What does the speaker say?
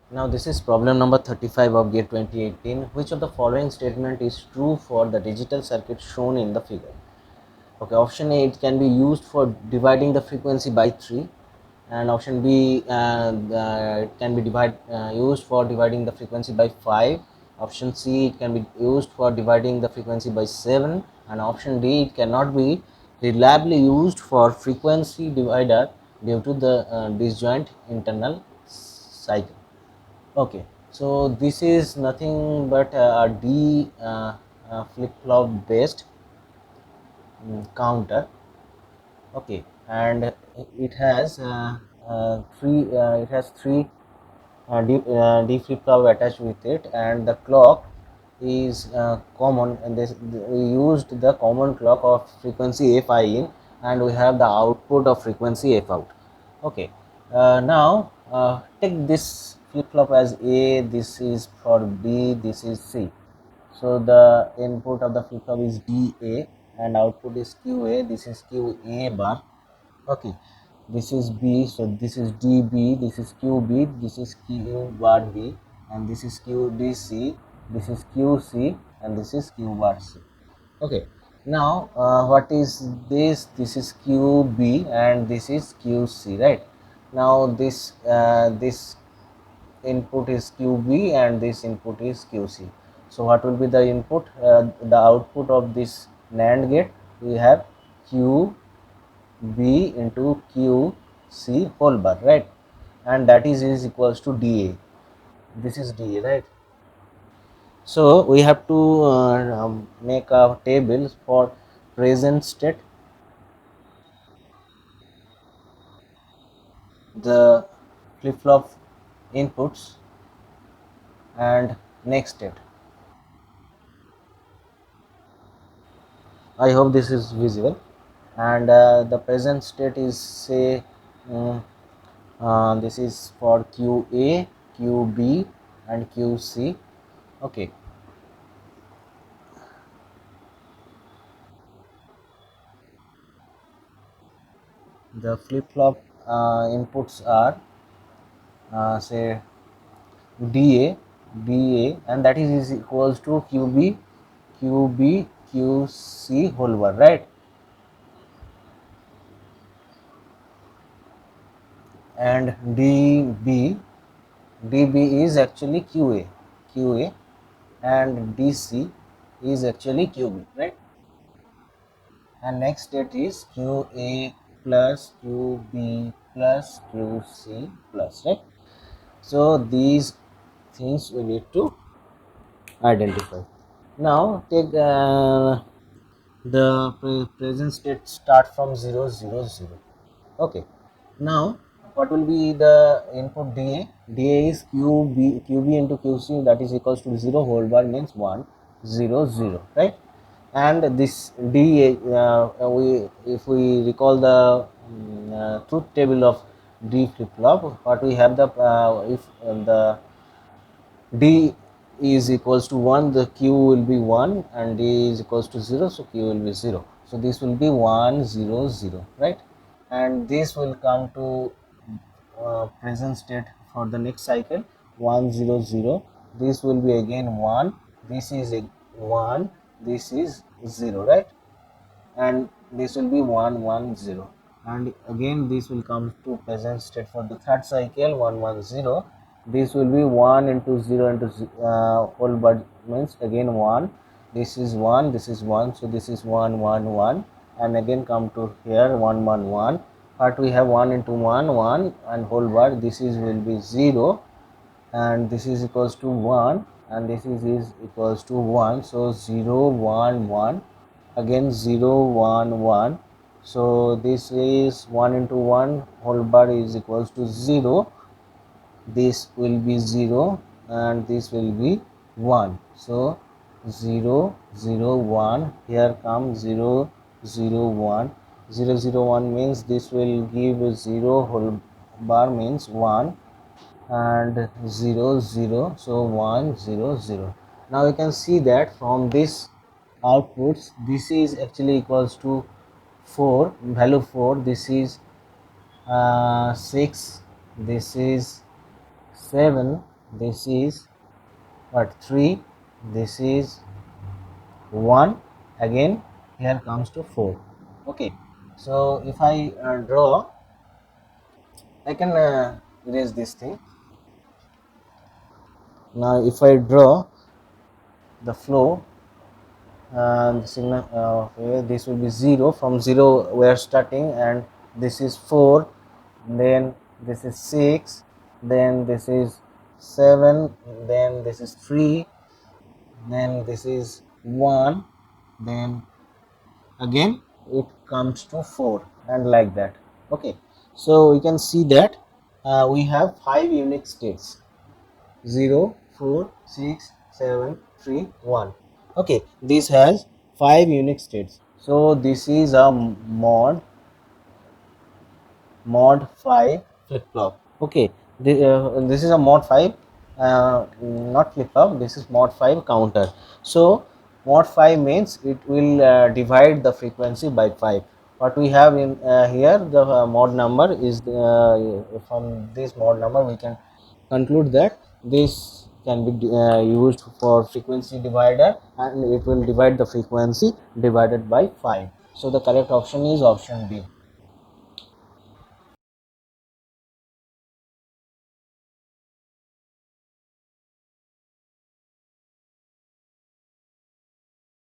Now this is problem number 35 of GATE 2018. Which of the following statement is true for the digital circuit shown in the figure? Okay, option A, it can be used for dividing the frequency by 3, and option B, it can be used for dividing the frequency by 5. Option C, it can be used for dividing the frequency by 7, and option D, it cannot be reliably used for frequency divider due to the disjoint internal cycle. Okay, so this is nothing but a D flip-flop based counter. Okay, and it has three D flip-flop attached with it, and the clock is common, and we used the common clock of frequency Fi in, and we have the output of frequency F out. Okay, now take this flip-flop as A, this is for B, this is C. So the input of the flip-flop is DA and output is QA, this is QA bar. Okay, this is B, so this is DB, this is QB, this is Q bar B, and this is QDC, this is QC, and this is Q bar C. Okay, now what is this? This is QB and this is QC, right? Now this input is QB and this input is QC. So what will be the input? The output of this NAND gate, we have QB into QC whole bar, right? And that is equals to DA. This is DA, right? So we have to make a table for present state, the flip-flop inputs, and next state. I hope this is visible. And the present state is, say, um, this is for QA, QB, and QC. Okay, the flip-flop inputs are, say, DA, DA, and that is equals to QB, QB, QC whole bar, right? And DB is actually QA, and DC is actually QB, right? And next state is QA plus QB plus QC plus, right? So these things we need to identify. Now take the present state start from 0 0 0. Okay, now what will be the input DA? DA is QB into QC, that is equals to 0 whole bar means 1 0 0, right? And this DA, we if we recall the truth table of D flip flop, what we have, the if the D is equals to 1, the Q will be 1, and D is equals to 0, so Q will be 0. So this will be 1 0 0, right? And this will come to present state for the next cycle 1 0 0. This will be again 1, this is a 1, this is 0, right? And this will be 1 1 0, and again this will come to present state for the third cycle 1 1 0. This will be 1 into 0 into whole bar means again 1, this is 1, this is 1, so this is 1 1 1, and again come to here 1 1 1. But we have 1 into 1 1 and whole bar, this is will be 0, and this is equals to 1, and this is equals to 1, so 0 1 1, again 0 1 1. So this is 1 into 1 whole bar is equals to 0, this will be 0, and this will be 1. So 0 0 1, here comes 0 0 1, 0 0 1 means this will give 0 whole bar means 1, and 0 0, so 1 0 0. Now you can see that from this outputs, this is actually equals to 4, value 4, this is 6, this is 7, this is what 3, this is 1, again here comes to 4. Okay, so if I draw, I can erase this thing. Now if I draw the flow, the signal, okay, this will be 0. From 0 we are starting, and this is 4, then this is 6, then this is 7, then this is 3, then this is 1, then again it comes to 4, and like that. Okay, so we can see that we have 5 unique states: 0, 4, 6, 7, 3, 1. Okay, this has 5 unique states. So this is a mod 5 flip flop. Okay, this is a mod 5, not flip flop, this is mod 5 counter. So mod 5 means it will divide the frequency by 5. What we have in here, the mod number is from this mod number we can conclude that this can be used for frequency divider, and it will divide the frequency divided by 5. So the correct option is option B.